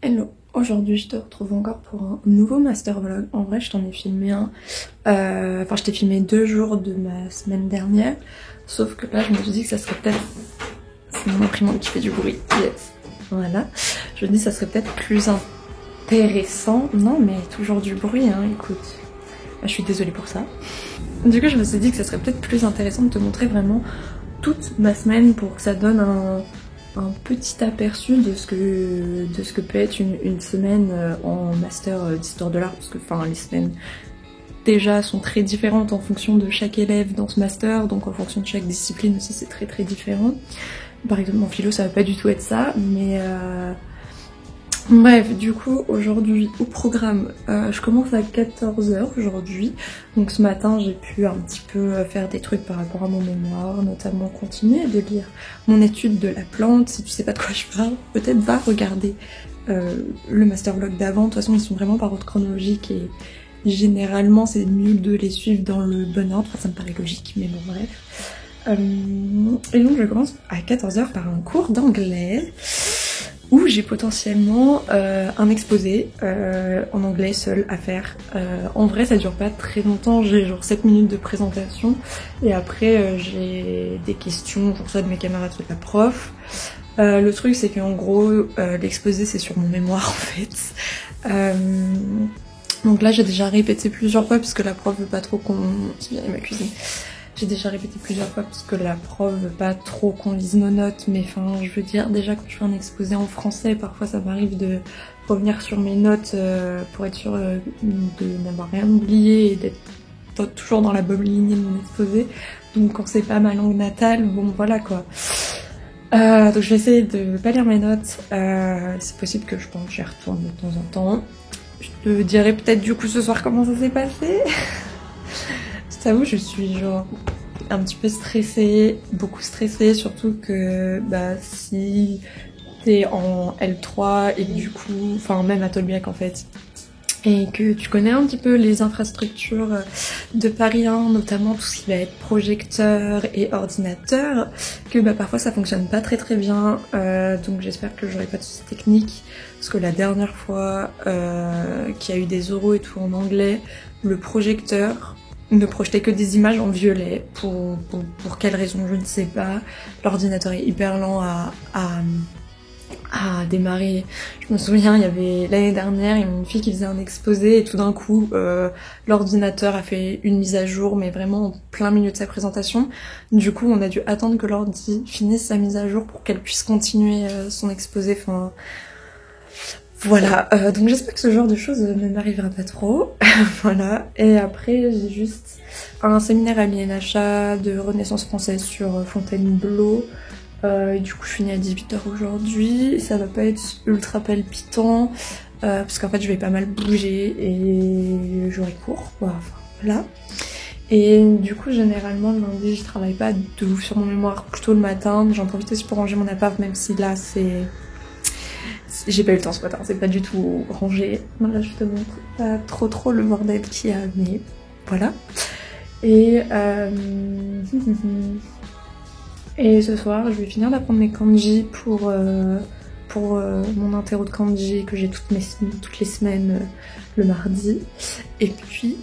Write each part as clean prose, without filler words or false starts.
Hello, aujourd'hui je te retrouve encore pour un nouveau master vlog. En vrai je t'en ai filmé un, je t'ai filmé 2 jours de ma semaine dernière, sauf que là je me suis dit que ça serait peut-être... C'est mon imprimante qui fait du bruit, yes. Voilà, je me dis que ça serait peut-être plus intéressant, non mais toujours du bruit hein, écoute, je suis désolée pour ça. Du coup je me suis dit que ça serait peut-être plus intéressant de te montrer vraiment toute ma semaine pour que ça donne un petit aperçu de ce que peut être une semaine en master d'histoire de l'art, parce que enfin les semaines déjà sont très différentes en fonction de chaque élève dans ce master, donc en fonction de chaque discipline aussi c'est très différent. Par exemple en philo ça va pas du tout être ça, mais bref, du coup aujourd'hui au programme, je commence à 14 h aujourd'hui, donc ce matin j'ai pu un petit peu faire des trucs par rapport à mon mémoire, notamment continuer de lire mon étude de la plante. Si tu sais pas de quoi je parle, peut-être va regarder le master vlog d'avant, de toute façon ils sont vraiment par ordre chronologique et généralement c'est mieux de les suivre dans le bon ordre, enfin ça me paraît logique mais bon bref. Et donc je commence à 14 h par un cours d'anglais où j'ai potentiellement un exposé en anglais seul à faire. En vrai ça dure pas très longtemps, j'ai genre 7 minutes de présentation et après j'ai des questions pour ça de mes camarades de la prof. Le truc c'est qu'en gros l'exposé c'est sur mon mémoire en fait. Donc là j'ai déjà répété plusieurs fois parce que la prof veut pas trop qu'on... C'est bien ma cuisine. J'ai déjà répété plusieurs fois parce que la prof veut pas trop qu'on lise nos notes, mais enfin je veux dire déjà quand je fais un exposé en français, parfois ça m'arrive de revenir sur mes notes pour être sûre de n'avoir rien oublié et d'être toujours dans la bonne lignée de mon exposé. Donc quand c'est pas ma langue natale, bon voilà quoi. Donc je vais essayer de pas lire mes notes, c'est possible que je pense que j'y retourne de temps en temps. Je te dirai peut-être du coup ce soir comment ça s'est passé. Je t'avoue, je suis genre un petit peu stressée, beaucoup stressée, surtout que si t'es en L3 et que du coup, enfin même à Tolbiac en fait, et que tu connais un petit peu les infrastructures de Paris 1, notamment tout ce qui va être projecteur et ordinateur, que parfois ça fonctionne pas très bien, donc j'espère que j'aurai pas de soucis techniques, parce que la dernière fois qu'il y a eu des oraux et tout en anglais, le projecteur ne projetait que des images en violet, pour quelle raison je ne sais pas. L'ordinateur est hyper lent à démarrer. Je me souviens, il y avait l'année dernière, il y avait une fille qui faisait un exposé et tout d'un coup l'ordinateur a fait une mise à jour, mais vraiment en plein milieu de sa présentation. Du coup on a dû attendre que l'ordi finisse sa mise à jour pour qu'elle puisse continuer son exposé. Enfin voilà, donc j'espère que ce genre de choses ne m'arrivera pas trop. Voilà, et après j'ai juste un séminaire à l'INHA de Renaissance française sur Fontainebleau. Et du coup je finis à 18 h aujourd'hui, ça va pas être ultra palpitant, parce qu'en fait je vais pas mal bouger et j'aurai cours, enfin voilà. Et du coup généralement le lundi je travaille pas de ouf sur mon mémoire, plutôt le matin, j'en profite aussi pour ranger mon appart, même si là c'est... J'ai pas eu le temps ce matin, c'est pas du tout rangé. Non, là je te montre pas trop le bordel qu'il y a, mais voilà. Et et ce soir je vais finir d'apprendre mes kanji pour mon interro de kanji que j'ai toutes les semaines le mardi. Et puis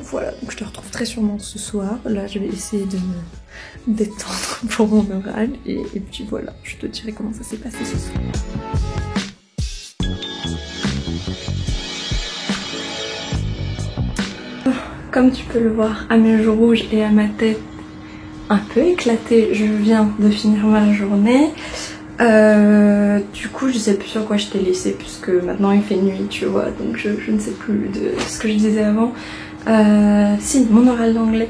voilà, donc je te retrouve très sûrement ce soir. Là je vais essayer de me détendre pour mon oral et puis voilà, je te dirai comment ça s'est passé ce soir. Comme tu peux le voir à mes joues rouges et à ma tête un peu éclatée, je viens de finir ma journée. Du coup je sais plus sur quoi je t'ai laissé puisque maintenant il fait nuit tu vois, donc je ne sais plus de ce que je disais avant. Si, mon oral d'anglais,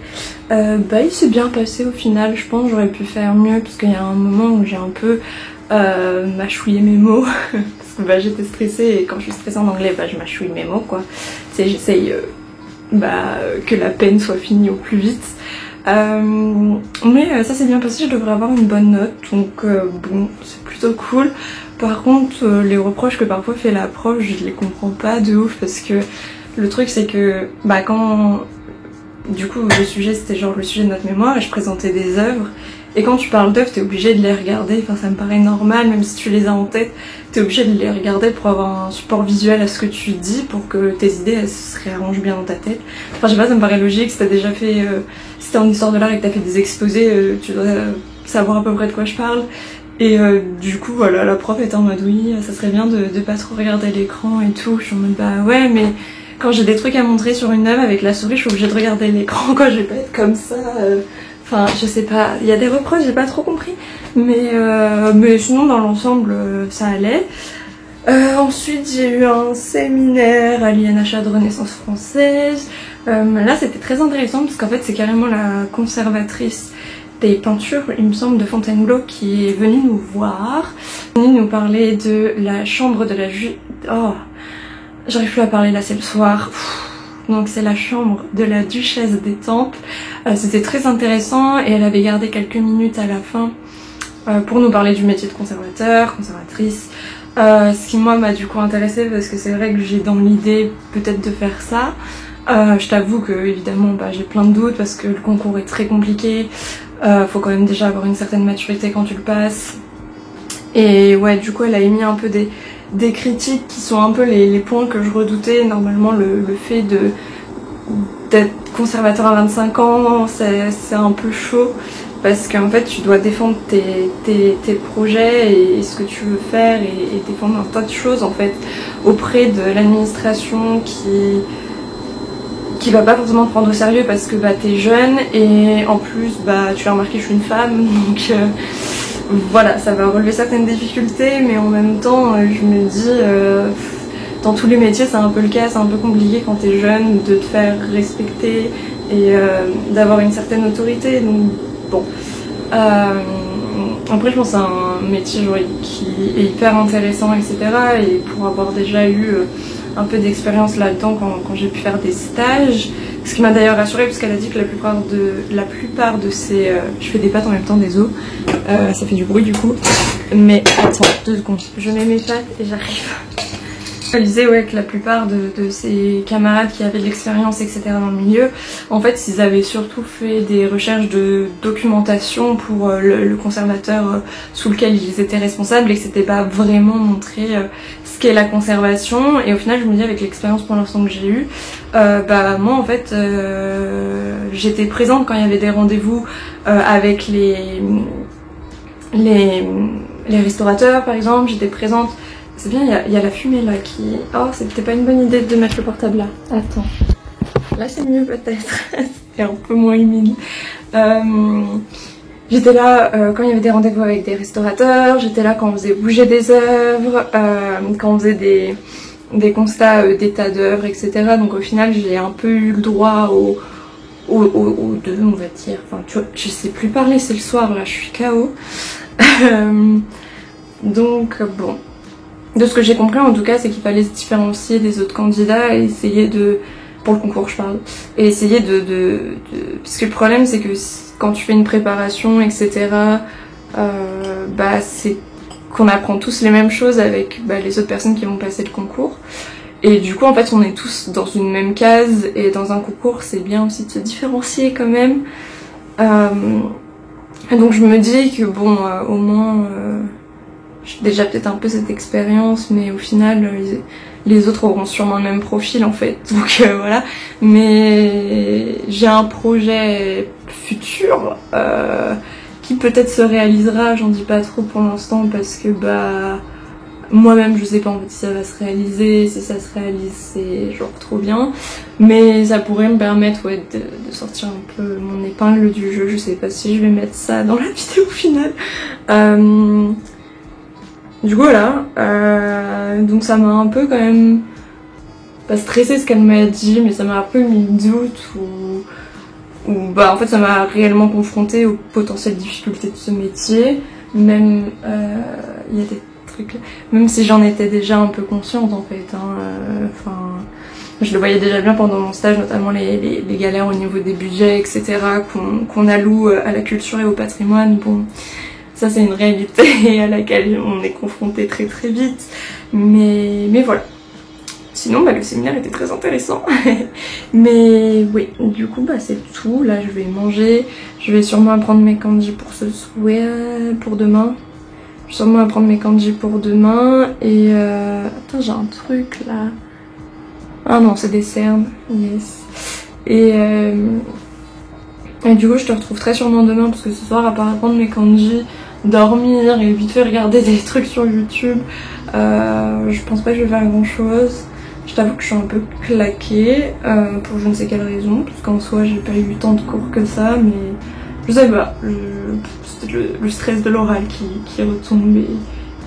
il s'est bien passé au final, je pense que j'aurais pu faire mieux parce qu'il y a un moment où j'ai un peu mâchouillé mes mots parce que j'étais stressée et quand je suis stressée en anglais je mâchouille mes mots quoi. Tu sais, j'essaye que la peine soit finie au plus vite. Mais ça s'est bien passé, je devrais avoir une bonne note, donc bon, c'est plutôt cool. Par contre, les reproches que parfois fait la prof, je les comprends pas de ouf, parce que le truc c'est que quand du coup le sujet c'était genre le sujet de notre mémoire et je présentais des œuvres Et quand tu parles d'œuvres, t'es obligé de les regarder, enfin ça me paraît normal, même si tu les as en tête, t'es obligé de les regarder pour avoir un support visuel à ce que tu dis, pour que tes idées elles se réarrangent bien dans ta tête. Enfin je sais pas, ça me paraît logique, si t'as déjà fait, si t'es en histoire de l'art et que t'as fait des exposés, tu dois savoir à peu près de quoi je parle. Et du coup voilà, la prof était en mode oui, ça serait bien de pas trop regarder l'écran et tout. Je suis en mode bah ouais, mais quand j'ai des trucs à montrer sur une œuvre avec la souris, je suis obligée de regarder l'écran, quoi, je vais pas être comme ça. Enfin, je sais pas, il y a des reproches, j'ai pas trop compris, mais sinon dans l'ensemble ça allait. Ensuite j'ai eu un séminaire à l'INHA de Renaissance française. Là c'était très intéressant parce qu'en fait c'est carrément la conservatrice des peintures, il me semble, de Fontainebleau qui est venue nous voir, venue nous parler de la chambre de la Oh, j'arrive plus à parler là, c'est le soir. Donc c'est la chambre de la duchesse d'Étampes. C'était très intéressant et elle avait gardé quelques minutes à la fin pour nous parler du métier de conservateur, conservatrice. Ce qui moi m'a du coup intéressée parce que c'est vrai que j'ai dans l'idée peut-être de faire ça. Je t'avoue que évidemment j'ai plein de doutes parce que le concours est très compliqué. Faut quand même déjà avoir une certaine maturité quand tu le passes. Et ouais, du coup elle a émis un peu des critiques qui sont un peu les points que je redoutais. Normalement le fait d'être conservateur à 25 ans c'est un peu chaud parce qu'en fait tu dois défendre tes projets et ce que tu veux faire et défendre un tas de choses en fait auprès de l'administration qui va pas forcément te prendre au sérieux parce que t'es jeune et en plus tu as remarqué je suis une femme donc voilà, ça va relever certaines difficultés, mais en même temps, je me dis, dans tous les métiers, c'est un peu le cas, c'est un peu compliqué quand t'es jeune de te faire respecter et d'avoir une certaine autorité. Donc bon, après je pense que c'est un métier qui est hyper intéressant, etc. Et pour avoir déjà eu un peu d'expérience là-dedans quand j'ai pu faire des stages. Ce qui m'a d'ailleurs rassurée parce qu'elle a dit que la plupart de ces... je fais des pattes en même temps, désolé, ça fait du bruit du coup. Mais attends, 2 secondes, je mets mes pattes et j'arrive. Elle disait ouais, que la plupart de ses camarades qui avaient de l'expérience etc. dans le milieu, en fait ils avaient surtout fait des recherches de documentation pour le conservateur sous lequel ils étaient responsables et que c'était pas vraiment montré ce qu'est la conservation. Et au final je me dis avec l'expérience pour l'instant que j'ai eue, moi en fait j'étais présente quand il y avait des rendez-vous avec les restaurateurs par exemple, j'étais présente. C'est bien, il y a la fumée là qui... Oh, c'était pas une bonne idée de mettre le portable là. Attends. Là c'est mieux peut-être. C'est un peu moins humide. J'étais là quand il y avait des rendez-vous avec des restaurateurs. J'étais là quand on faisait bouger des œuvres. Quand on faisait des constats d'état d'œuvre, etc. Donc au final j'ai un peu eu le droit aux deux, on va dire. Enfin, tu vois, je sais plus parler, c'est le soir là, je suis KO. Donc bon... De ce que j'ai compris en tout cas, c'est qu'il fallait se différencier des autres candidats et essayer de... Pour le concours je parle. Et essayer parce que le problème c'est que quand tu fais une préparation, etc. C'est qu'on apprend tous les mêmes choses avec les autres personnes qui vont passer le concours. Et du coup en fait on est tous dans une même case et dans un concours c'est bien aussi de se différencier quand même. Et donc je me dis que bon au moins... J'ai déjà peut-être un peu cette expérience, mais au final, les autres auront sûrement le même profil en fait. Donc voilà. Mais j'ai un projet futur qui peut-être se réalisera. J'en dis pas trop pour l'instant parce que moi-même je sais pas en fait si ça va se réaliser. Si ça se réalise, c'est genre trop bien. Mais ça pourrait me permettre de sortir un peu mon épingle du jeu. Je sais pas si je vais mettre ça dans la vidéo finale. Du coup voilà, donc ça m'a un peu quand même, pas stressé ce qu'elle m'a dit, mais ça m'a un peu mis le doute ou en fait ça m'a réellement confrontée aux potentielles difficultés de ce métier, même il y a des trucs, même si j'en étais déjà un peu consciente en fait, je le voyais déjà bien pendant mon stage, notamment les galères au niveau des budgets, etc. qu'on alloue à la culture et au patrimoine, bon... Ça c'est une réalité à laquelle on est confronté très très vite, mais voilà. Sinon bah, le séminaire était très intéressant. Mais oui, du coup bah, c'est tout. Là je vais manger, je vais sûrement apprendre mes kanji pour ce soir, pour demain. Je vais sûrement apprendre mes kanji pour demain. Et attends, j'ai un truc là. Ah non, c'est des cernes, yes. Et du coup je te retrouve très sûrement demain parce que ce soir à part apprendre mes kanji, dormir et vite fait regarder des trucs sur YouTube, je pense pas que je vais faire grand chose. Je t'avoue que je suis un peu claquée pour je ne sais quelle raison, parce qu'en soi j'ai pas eu tant de cours que ça, mais je sais pas, c'est le stress de l'oral qui retombe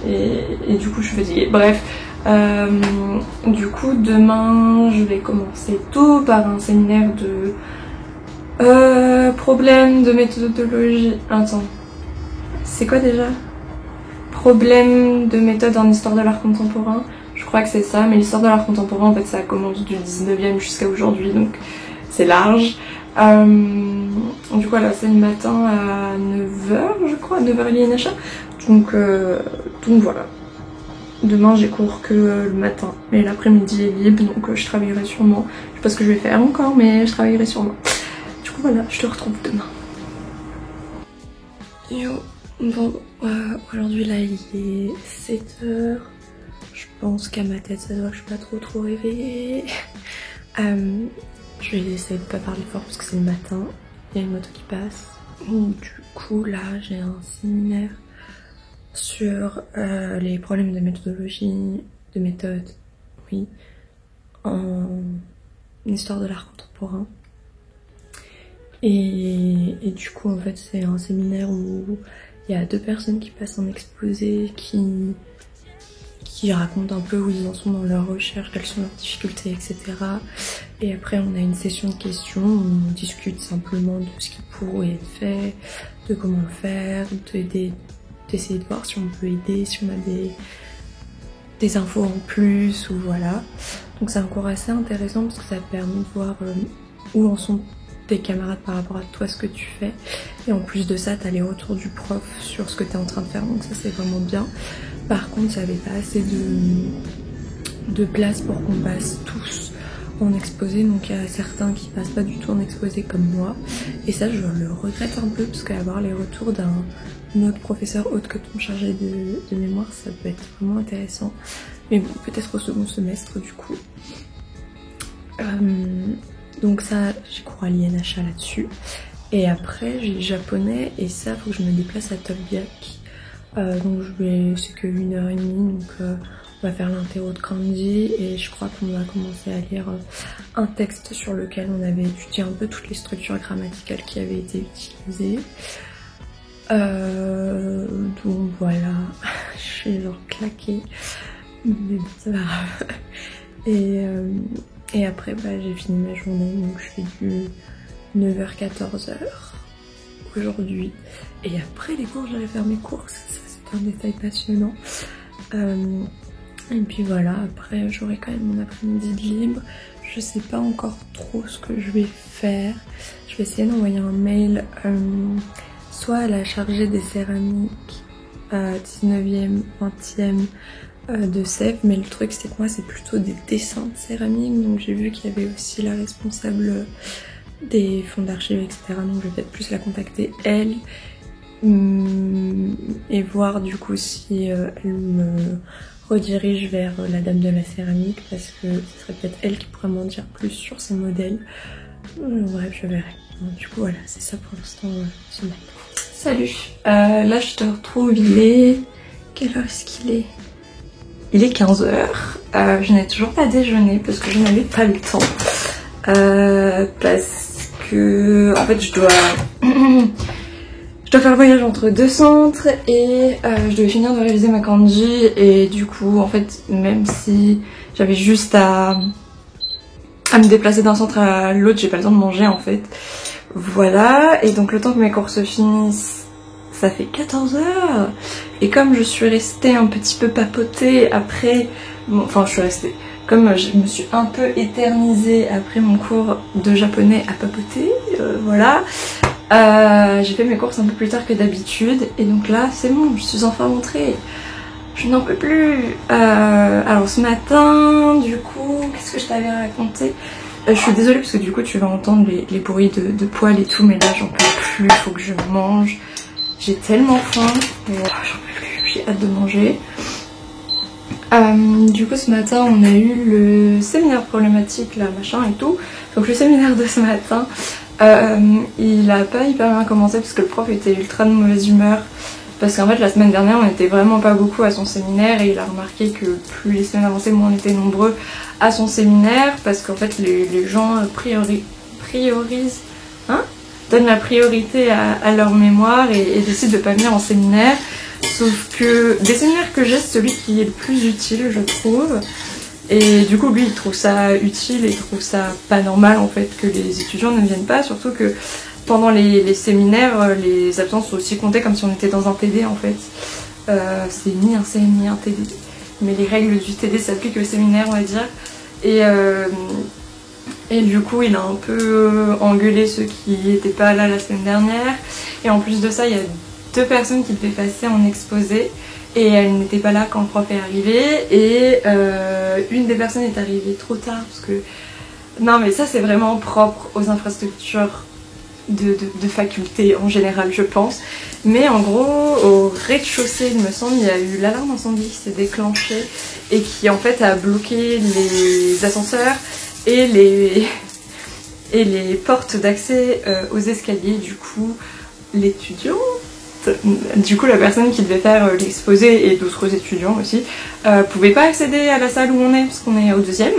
et du coup je suis fatiguée. Bref, du coup demain je vais commencer tôt par un séminaire de problèmes de méthodologie. Attends, c'est quoi déjà? Problème de méthode en histoire de l'art contemporain. Je crois que c'est ça, mais l'histoire de l'art contemporain en fait ça commence du 19e jusqu'à aujourd'hui, donc c'est large. Du coup voilà, c'est le matin à 9h je crois, 9h l'INHA. Donc voilà. Demain j'ai cours que le matin, mais l'après-midi est libre, donc je travaillerai sûrement. Je sais pas ce que je vais faire encore, mais je travaillerai sûrement. Du coup voilà, je te retrouve demain. Yo, bon, aujourd'hui là il est 7h. Je pense qu'à ma tête ça doit que je suis pas trop réveillée. Je vais essayer de pas parler fort parce que c'est le matin. Il y a une moto qui passe. Du coup là j'ai un séminaire sur les problèmes de méthodologie, de méthode, oui, en histoire de l'art contemporain. Et du coup en fait c'est un séminaire où il y a 2 personnes qui passent un exposé qui racontent un peu où ils en sont dans leur recherche, quelles sont leurs difficultés, etc. Et après on a une session de questions où on discute simplement de ce qui pourrait être fait, de comment le faire, d'essayer de voir si on peut aider, si on a des infos en plus ou voilà. Donc c'est un cours assez intéressant parce que ça te permet de voir où en sont tes camarades par rapport à toi, ce que tu fais. Et en plus de ça, t'as les retours du prof sur ce que t'es en train de faire, donc ça c'est vraiment bien. Par contre, j'avais pas assez de place pour qu'on passe tous en exposé, donc il y a certains qui passent pas du tout en exposé comme moi. Et ça, je le regrette un peu parce qu'avoir les retours d'un autre professeur autre que ton chargé de mémoire, ça peut être vraiment intéressant. Mais bon, peut-être au second semestre du coup. Donc ça, j'ai cours à l'INHA là-dessus. Et après, j'ai le japonais et ça, faut que je me déplace à Tokbiak. Donc c'est que 1h30, donc on va faire l'interro de kanji et je crois qu'on va commencer à lire un texte sur lequel on avait étudié un peu toutes les structures grammaticales qui avaient été utilisées. Donc voilà, je suis genre claquée, mais bon, c'est pas grave. Et après bah, j'ai fini ma journée, donc je fais du 9h-14h aujourd'hui. Et après les cours, j'allais faire mes courses, ça c'est un détail passionnant. Et puis voilà, après j'aurai quand même mon après-midi de libre. Je sais pas encore trop ce que je vais faire. Je vais essayer d'envoyer un mail soit à la chargée des céramiques 19e, 20e de Sèvres, mais le truc c'est que moi c'est plutôt des dessins de céramique, donc j'ai vu qu'il y avait aussi la responsable des fonds d'archives, etc. Donc je vais peut-être plus la contacter elle et voir du coup si elle me redirige vers la dame de la céramique, parce que ce serait peut-être elle qui pourrait m'en dire plus sur ces modèles. Bref, je verrai. Du coup voilà, c'est ça pour l'instant ce matin. Salut, là je te retrouve, il est... Quelle heure est-ce qu'il est? Il est 15h, je n'ai toujours pas déjeuné parce que je n'avais pas le temps. Parce que en fait je dois faire le voyage entre 2 centres et je devais finir de réviser ma kanji, et du coup en fait même si j'avais juste à me déplacer d'un centre à l'autre, j'ai pas le temps de manger en fait. Voilà, et donc le temps que mes cours se finissent, ça fait 14h. Et comme je suis restée un petit peu papotée après, enfin je suis restée, comme je me suis un peu éternisée après mon cours de japonais à papoter, voilà, j'ai fait mes courses un peu plus tard que d'habitude, et donc là c'est bon, je suis enfin rentrée, je n'en peux plus. Alors ce matin du coup ce que je t'avais raconté. Je suis désolée parce que du coup tu vas entendre les bruits de poils et tout, mais là j'en peux plus, faut que je mange. J'ai tellement faim, j'en peux plus, j'ai hâte de manger. Du coup ce matin on a eu le séminaire problématique là machin et tout. Donc le séminaire de ce matin, il a pas hyper bien commencé parce que le prof était ultra de mauvaise humeur. Parce qu'en fait la semaine dernière on était vraiment pas beaucoup à son séminaire et il a remarqué que plus les semaines avançaient, moins on était nombreux à son séminaire. Parce qu'en fait les gens priorisent, donnent la priorité à leur mémoire et décident de pas venir en séminaire. Sauf que des séminaires que j'ai, c'est celui qui est le plus utile je trouve. Et du coup lui il trouve ça utile et il trouve ça pas normal en fait que les étudiants ne viennent pas. Surtout que pendant les séminaires, les absences sont aussi comptées comme si on était dans un TD en fait. C'est ni un CM ni un TD. Mais les règles du TD s'appliquent au séminaire on va dire. Et du coup il a un peu engueulé ceux qui n'étaient pas là la semaine dernière. Et en plus de ça il y a 2 personnes qui devaient passer en exposé. Et elles n'étaient pas là quand le prof est arrivé. Et une des personnes est arrivée trop tard parce que... Non mais ça c'est vraiment propre aux infrastructures de faculté en général je pense. Mais en gros au rez-de-chaussée il me semble il y a eu l'alarme incendie qui s'est déclenchée et qui en fait a bloqué les ascenseurs et les portes d'accès aux escaliers. Du coup l'étudiant, du coup la personne qui devait faire l'exposé et d'autres étudiants aussi pouvait pas accéder à la salle où on est parce qu'on est au 2e.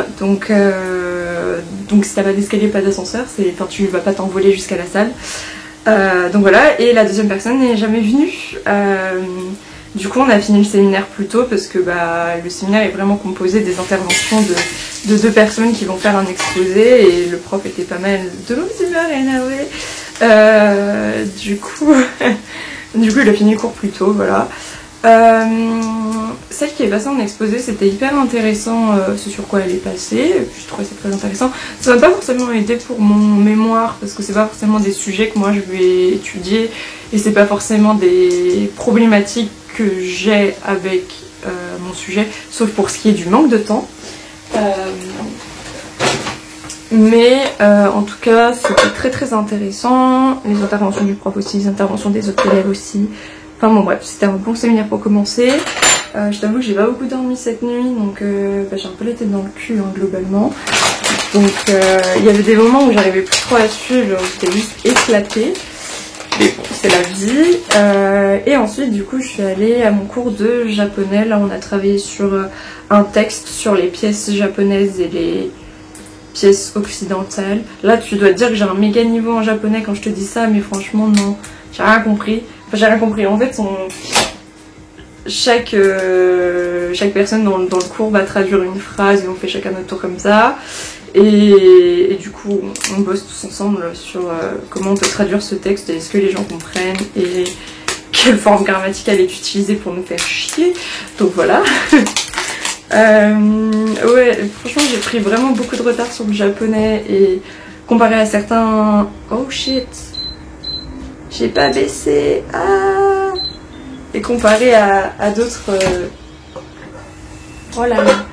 Donc si t'as pas d'escalier, pas d'ascenseur, enfin tu vas pas t'envoler jusqu'à la salle. Donc voilà, et la 2e personne n'est jamais venue. Du coup on a fini le séminaire plus tôt parce que le séminaire est vraiment composé des interventions de 2 personnes qui vont faire un exposé et le prof était pas mal de mauvaise humeur et énervé. Du coup il a fini le cours plus tôt, voilà. Celle qui est passée en exposé, c'était hyper intéressant ce sur quoi elle est passée, je trouvais ça très intéressant. Ça m'a pas forcément aidé pour mon mémoire parce que c'est pas forcément des sujets que moi je vais étudier et c'est pas forcément des problématiques que j'ai avec mon sujet, sauf pour ce qui est du manque de temps. Mais en tout cas c'était très très intéressant, les interventions du prof aussi, les interventions des autres élèves aussi. Enfin bon bref, c'était un bon séminaire pour commencer. Je t'avoue que j'ai pas beaucoup dormi cette nuit, donc j'ai un peu la tête dans le cul globalement. Donc il y avait des moments où j'arrivais plus trop à suivre, j'étais juste éclatée. Mais bon, c'est la vie. Et ensuite du coup je suis allée à mon cours de japonais. Là on a travaillé sur un texte sur les pièces japonaises et les pièces occidentales. Là tu dois te dire que j'ai un méga niveau en japonais quand je te dis ça, mais franchement non, j'ai rien compris. Enfin j'ai rien compris, en fait chaque personne dans le cours va traduire une phrase et on fait chacun notre tour comme ça. Et du coup on bosse tous ensemble sur comment on peut traduire ce texte et est-ce que les gens comprennent et quelle forme grammaticale est utilisée pour nous faire chier. Donc voilà. Ouais, franchement j'ai pris vraiment beaucoup de retard sur le japonais et comparé à certains... Oh shit, j'ai pas baissé. Ah. Et comparé à d'autres... Oh là là,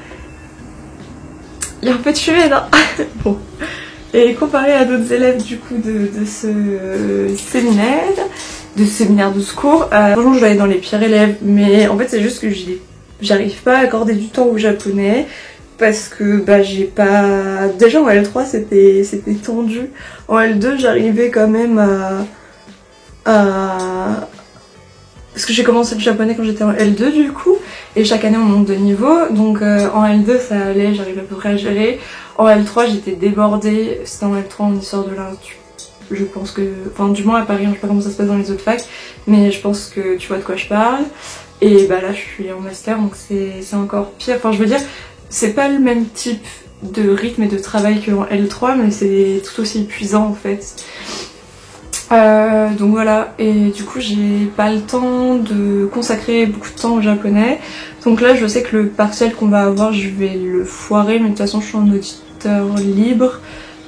il y a un peu de fumée là. Bon. Et comparé à d'autres élèves du coup de ce séminaire, de ce cours, franchement je vais aller dans les pires élèves, mais en fait c'est juste que j'arrive pas à accorder du temps au japonais parce que j'ai pas... Déjà en L3 c'était tendu, en L2 j'arrivais quand même à... Parce que j'ai commencé le japonais quand j'étais en L2 du coup, et chaque année on monte de niveau, donc en L2 ça allait, j'arrivais à peu près à gérer. En L3 j'étais débordée, c'était en L3 en histoire de l'art, je pense que... Enfin du moins à Paris, je sais pas comment ça se passe dans les autres facs, mais je pense que tu vois de quoi je parle. Et là je suis en master donc c'est encore pire, enfin je veux dire c'est pas le même type de rythme et de travail qu'en L3 mais c'est tout aussi épuisant en fait. Donc voilà, et du coup j'ai pas le temps de consacrer beaucoup de temps au japonais. Donc là je sais que le partiel qu'on va avoir je vais le foirer, mais de toute façon je suis en auditeur libre.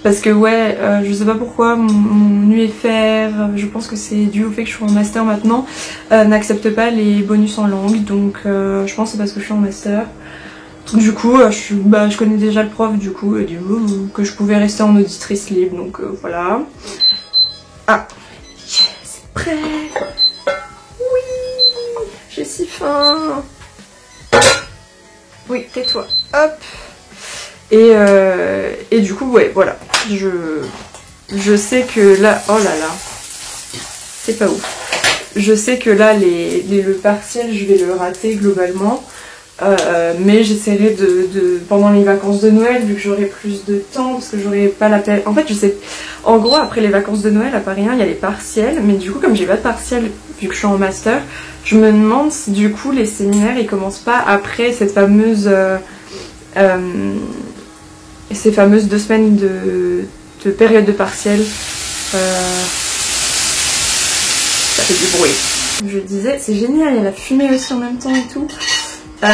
Parce que ouais, je sais pas pourquoi mon UFR, je pense que c'est dû au fait que je suis en master maintenant, n'accepte pas les bonus en langue. Donc je pense que c'est parce que je suis en master. Du coup, je connais déjà le prof du coup, et du coup que je pouvais rester en auditrice libre, donc voilà. Ah, c'est prêt. Oui, j'ai si faim. Oui, tais-toi. Hop. Et du coup, ouais, voilà. Je sais que là, oh là là, c'est pas ouf. Je sais que là, le partiel, je vais le rater globalement. Mais j'essaierai pendant les vacances de Noël, vu que j'aurai plus de temps, parce que j'aurai pas la peine. En fait, je sais, en gros, après les vacances de Noël, à Paris 1, il y a les partiels, mais du coup, comme j'ai pas de partiels, vu que je suis en master, je me demande si du coup les séminaires ils commencent pas après cette fameuse, ces fameuses 2 semaines de période de partiel. Ça fait du bruit. Je disais, c'est génial, il y a la fumée aussi en même temps et tout. Du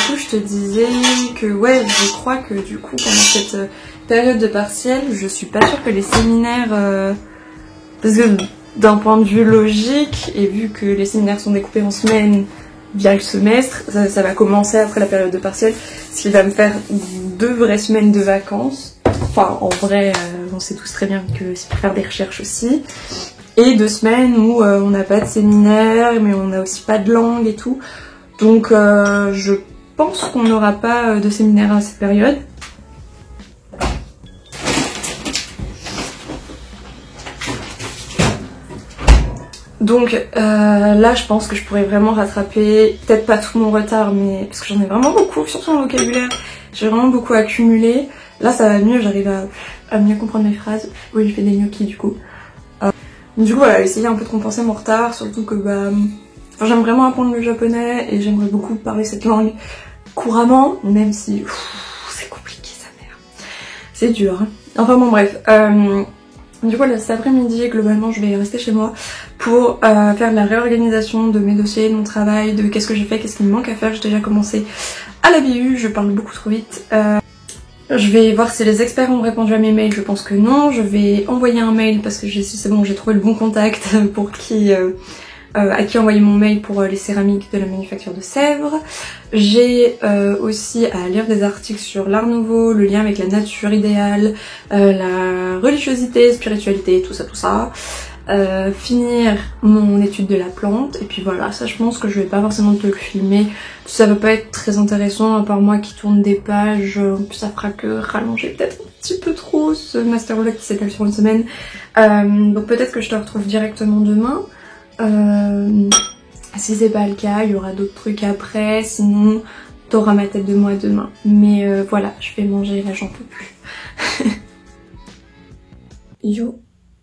coup je te disais que ouais, je crois que du coup pendant cette période de partiel, je suis pas sûre que les séminaires, parce que d'un point de vue logique, et vu que les séminaires sont découpés en semaines via le semestre, ça va commencer après la période de partiel, ce qui va me faire 2 vraies semaines de vacances. Enfin en vrai, on sait tous très bien que c'est pour faire des recherches aussi. Et 2 semaines où on n'a pas de séminaire, mais on n'a aussi pas de langue et tout. Donc je pense qu'on n'aura pas de séminaire à cette période. Donc là je pense que je pourrais vraiment rattraper, peut-être pas tout mon retard, mais parce que j'en ai vraiment beaucoup, surtout en vocabulaire, j'ai vraiment beaucoup accumulé. Là ça va mieux, j'arrive à mieux comprendre mes phrases. Oui, j'ai fait des gnocchis du coup. Du coup voilà, essayer un peu de compenser mon retard, surtout que j'aime vraiment apprendre le japonais et j'aimerais beaucoup parler cette langue couramment, même si c'est compliqué sa mère. C'est dur. Hein. Enfin bon bref. Du coup là cet après-midi globalement je vais rester chez moi pour faire de la réorganisation de mes dossiers, de mon travail, de qu'est-ce que j'ai fait, qu'est-ce qui me manque à faire. J'ai déjà commencé à la BU, je parle beaucoup trop vite. Je vais voir si les experts ont répondu à mes mails, je pense que non. Je vais envoyer un mail parce que c'est bon, j'ai trouvé le bon contact pour à qui envoyer mon mail pour les céramiques de la manufacture de Sèvres. J'ai aussi à lire des articles sur l'art nouveau, le lien avec la nature idéale, la religiosité, spiritualité, tout ça. Finir mon étude de la plante, et puis voilà, ça je pense que je vais pas forcément te le filmer, ça va pas être très intéressant à part moi qui tourne des pages, ça fera que rallonger peut-être un petit peu trop ce master vlog qui s'étale sur une semaine, donc peut-être que je te retrouve directement demain. Si c'est pas le cas, il y aura d'autres trucs après, sinon t'auras ma tête de moi demain. Mais voilà, je vais manger, là j'en peux plus. Yo,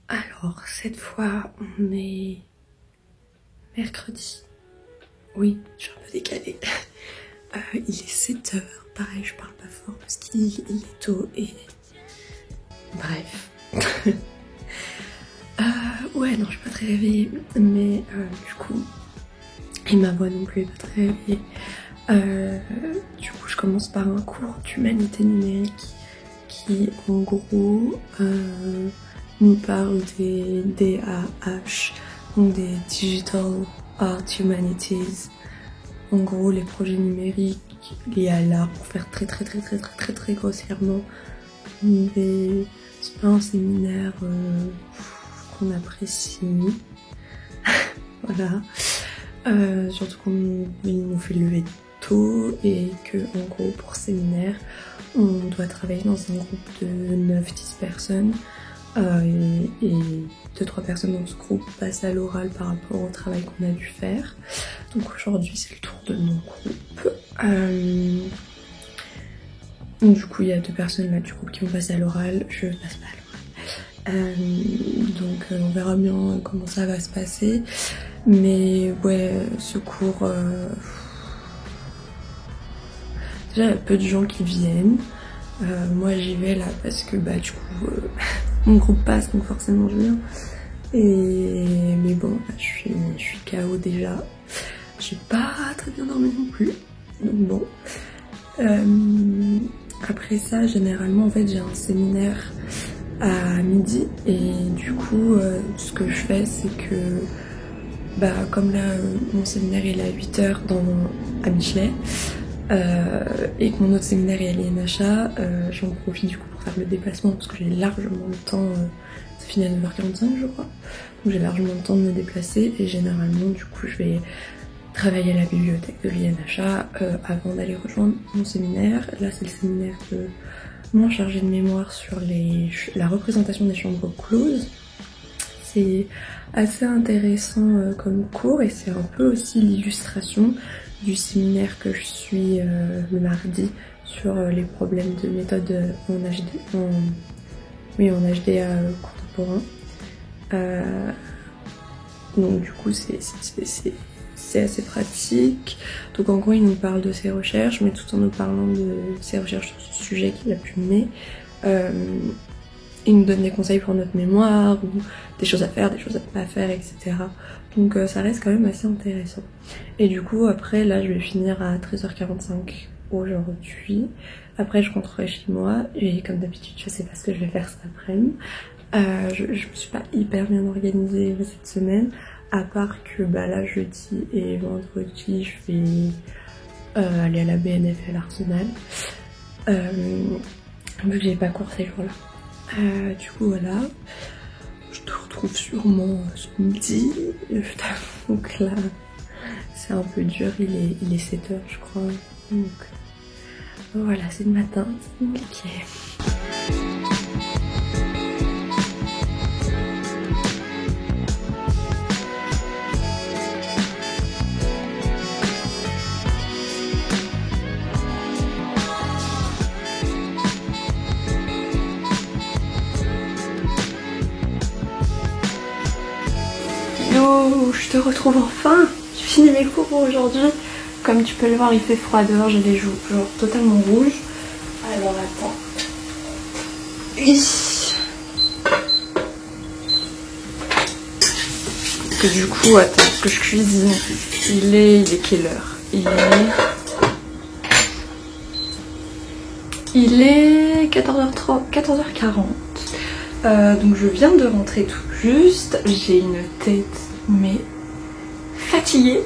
alors cette fois on est mercredi. Oui, je suis un peu décalée. Il est 7h, pareil je parle pas fort parce qu'il est tôt et... Bref. Ouais, non, je suis pas très réveillée, mais du coup, et ma voix non plus est pas très réveillée. Du coup, je commence par un cours d'humanité numérique qui, en gros, nous parle des DAH, donc des Digital Art Humanities. En gros, les projets numériques liés à l'art, pour faire très grossièrement. C'est pas un séminaire qu'on apprécie. Voilà. Surtout qu'on nous fait lever tôt et que en gros pour séminaire on doit travailler dans un groupe de 9-10 personnes et 2-3 personnes dans ce groupe passent à l'oral par rapport au travail qu'on a dû faire. Donc aujourd'hui c'est le tour de mon groupe. Du coup il y a 2 personnes là du groupe qui vont passer à l'oral, je passe pas à l'oral. Donc on verra bien comment ça va se passer. Mais ouais, ce cours... Déjà il y a peu de gens qui viennent. Moi j'y vais là parce que bah du coup mon groupe passe donc forcément je viens. Mais bon là, je suis KO déjà. J'ai pas très bien dormi non plus. Donc bon. Après ça généralement en fait j'ai un séminaire à midi et du coup ce que je fais c'est que bah comme là mon séminaire il est à 8h à Michelet, et que mon autre séminaire est à l'INHA, j'en profite du coup pour faire le déplacement parce que j'ai largement le temps, ça finit à 9h45 je crois, donc j'ai largement le temps de me déplacer et généralement du coup je vais travailler à la bibliothèque de l'INHA avant d'aller rejoindre mon séminaire. Là c'est le séminaire de mon chargé de mémoire sur la représentation des chambres closes. C'est assez intéressant comme cours et c'est un peu aussi l'illustration du séminaire que je suis le mardi sur les problèmes de méthode en HDA contemporain. Donc du coup c'est assez pratique. Donc en gros il nous parle de ses recherches mais tout en nous parlant de ses recherches sur ce sujet qu'il a pu mener. Il nous donne des conseils pour notre mémoire, ou des choses à faire, des choses à pas faire, etc. Donc ça reste quand même assez intéressant. Et du coup après là je vais finir à 13h45 aujourd'hui. Après je rentrerai chez moi et comme d'habitude je sais pas ce que je vais faire cet après-midi. Je me suis pas hyper bien organisée cette semaine, à part que bah là jeudi et vendredi je vais aller à la BNF et à l'Arsenal. Vu que j'ai pas cours ces jours-là. Du coup voilà, je te retrouve sûrement ce midi. Donc là c'est un peu dur, il est 7h je crois. Donc voilà, c'est le matin, c'est compliqué. Yo, je te retrouve enfin. J'ai fini mes cours aujourd'hui. Comme tu peux le voir, il fait froid dehors, j'ai les joues genre totalement rouges. Alors attends. Que du coup, attends, que je cuisine. Il est quelle heure? Il est 14h30, 14h40. Donc je viens de rentrer tout juste. J'ai une tête mais fatiguée.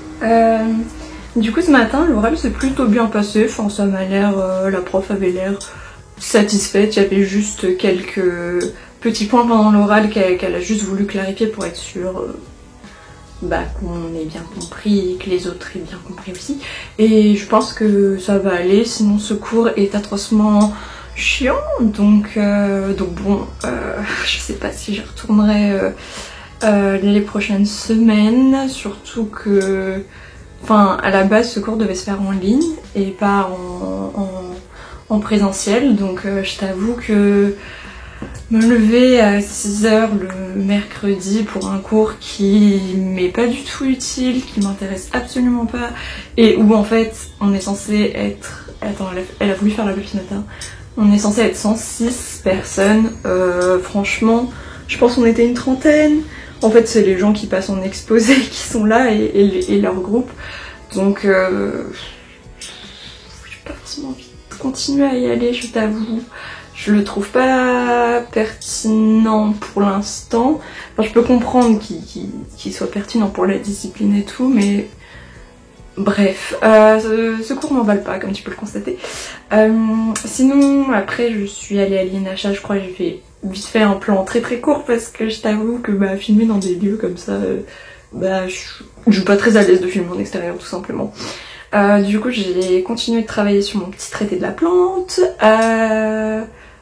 Du coup ce matin l'oral s'est plutôt bien passé. Enfin ça m'a l'air, la prof avait l'air satisfaite. Il y avait juste quelques petits points pendant l'oral qu'elle a juste voulu clarifier pour être sûre qu'on ait bien compris et que les autres aient bien compris aussi. Et je pense que ça va aller, sinon ce cours est atrocement chiant. Donc bon, je sais pas si j'y retournerai les prochaines semaines, surtout que à la base ce cours devait se faire en ligne et pas en présentiel. Donc je t'avoue que me lever à 6h le mercredi pour un cours qui m'est pas du tout utile, qui m'intéresse absolument pas, et où en fait on est censé être... Attends, elle a voulu faire la Lopinata. On est censé être 106 personnes. Franchement, je pense qu'on était une trentaine. En fait, c'est les gens qui passent en exposé qui sont là et leur groupe. Donc, j'ai pas forcément envie de continuer à y aller, je t'avoue. Je le trouve pas pertinent pour l'instant. Enfin, je peux comprendre qu'il soit pertinent pour la discipline et tout, mais bref, ce cours m'en valent pas, comme tu peux le constater. Sinon, après, je suis allée à l'INHA, je crois que j'ai fait vite fait un plan très très court parce que je t'avoue que filmer dans des lieux comme ça, je suis pas très à l'aise de filmer en extérieur tout simplement. Du coup, j'ai continué de travailler sur mon petit traité de la plante.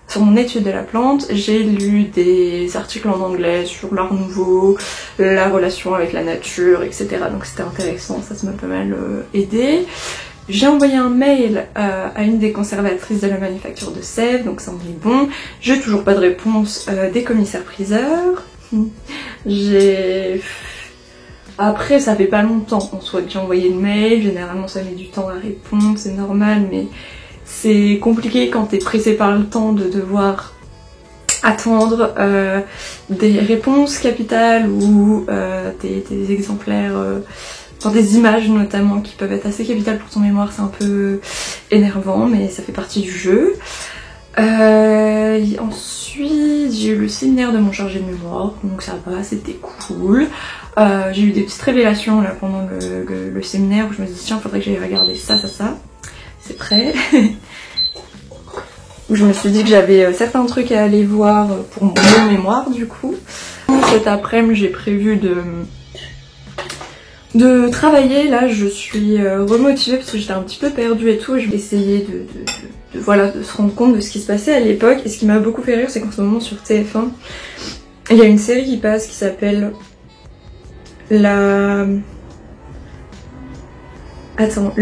Sur mon étude de la plante, j'ai lu des articles en anglais sur l'art nouveau, la relation avec la nature, etc. Donc c'était intéressant, ça m'a pas mal aidé. J'ai envoyé un mail à une des conservatrices de la manufacture de Sèvres, donc ça en est bon. J'ai toujours pas de réponse des commissaires-priseurs. Après, ça fait pas longtemps en soi que j'ai envoyé le mail, généralement ça met du temps à répondre, c'est normal, mais c'est compliqué quand t'es pressé par le temps de devoir attendre des réponses capitales ou des exemplaires, des images notamment qui peuvent être assez capitales pour ton mémoire. C'est un peu énervant, mais ça fait partie du jeu. Ensuite, j'ai eu le séminaire de mon chargé de mémoire, donc ça va, c'était cool. J'ai eu des petites révélations là pendant le séminaire où je me suis dit tiens, faudrait que j'aille regarder ça. c'est prêt. Où je me suis dit que j'avais certains trucs à aller voir pour mon mémoire du coup. Cet après-midi j'ai prévu de travailler. Là je suis remotivée parce que j'étais un petit peu perdue et tout, et je vais essayer voilà, de se rendre compte de ce qui se passait à l'époque. Et ce qui m'a beaucoup fait rire, c'est qu'en ce moment sur TF1 il y a une série qui passe qui s'appelle Le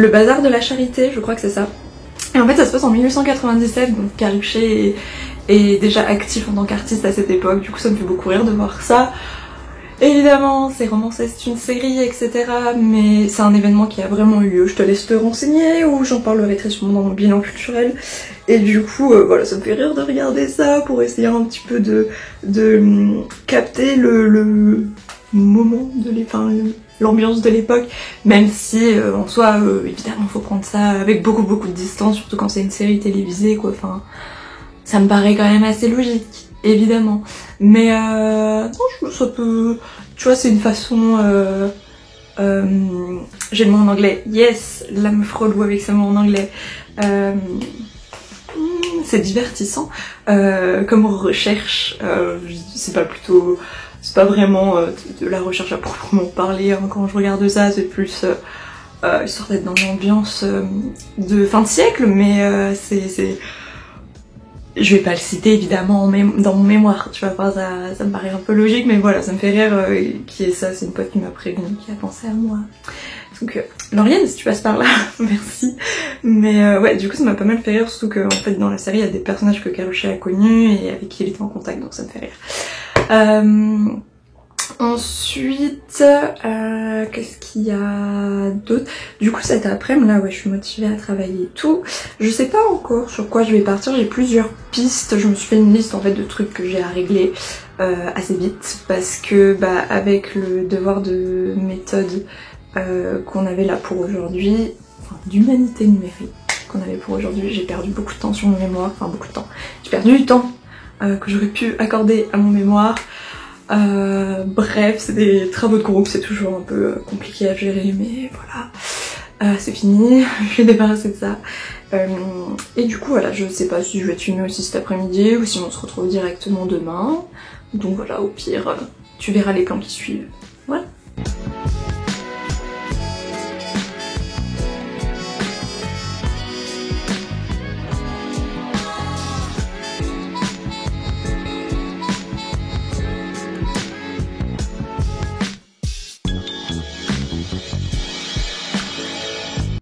Bazar de la Charité, je crois que c'est ça. Et en fait ça se passe en 1897, donc Coluchet est déjà actif en tant qu'artiste à cette époque, du coup ça me fait beaucoup rire de voir ça. Évidemment c'est romancé, c'est une série, etc. Mais c'est un événement qui a vraiment eu lieu, je te laisse te renseigner ou j'en parlerai très sûrement dans mon bilan culturel. Et du coup voilà, ça me fait rire de regarder ça pour essayer un petit peu de capter le moment de l'ambiance de l'époque, même si en soi évidemment faut prendre ça avec beaucoup de distance, surtout quand c'est une série télévisée quoi, enfin ça me paraît quand même assez logique évidemment, mais non, ça peut, tu vois, c'est une façon j'ai le mot en anglais, yes, la meuf relou avec ce mot en anglais, c'est divertissant comme recherche, c'est pas vraiment de la recherche à proprement parler, hein. Quand je regarde ça c'est plus histoire d'être dans l'ambiance de fin de siècle, mais je vais pas le citer évidemment dans mon mémoire, tu vois, enfin, ça me paraît un peu logique, mais voilà, ça me fait rire qui est ça, c'est une pote qui m'a prévenu, qui a pensé à moi. Donc Lauriane, si tu passes par là, merci. Mais ouais, du coup ça m'a pas mal fait rire, surtout qu'en fait dans la série il y a des personnages que Coluchet a connus et avec qui il était en contact, donc ça me fait rire. Ensuite, qu'est-ce qu'il y a d'autre? Du coup cet après-midi là, ouais, je suis motivée à travailler et tout. Je sais pas encore sur quoi je vais partir, j'ai plusieurs pistes. Je me suis fait une liste en fait de trucs que j'ai à régler assez vite, parce que bah avec le devoir de méthode qu'on avait là pour aujourd'hui, enfin d'humanité numérique qu'on avait pour aujourd'hui, j'ai perdu beaucoup de temps sur mon mémoire, enfin beaucoup de temps. J'ai perdu du temps que j'aurais pu accorder à mon mémoire. Bref, c'est des travaux de groupe, c'est toujours un peu compliqué à gérer, mais voilà, c'est fini, je suis débarrassée de ça. Et du coup voilà, je sais pas si je vais te filmer aussi cet après-midi ou si on se retrouve directement demain. Donc voilà, au pire, tu verras les plans qui suivent.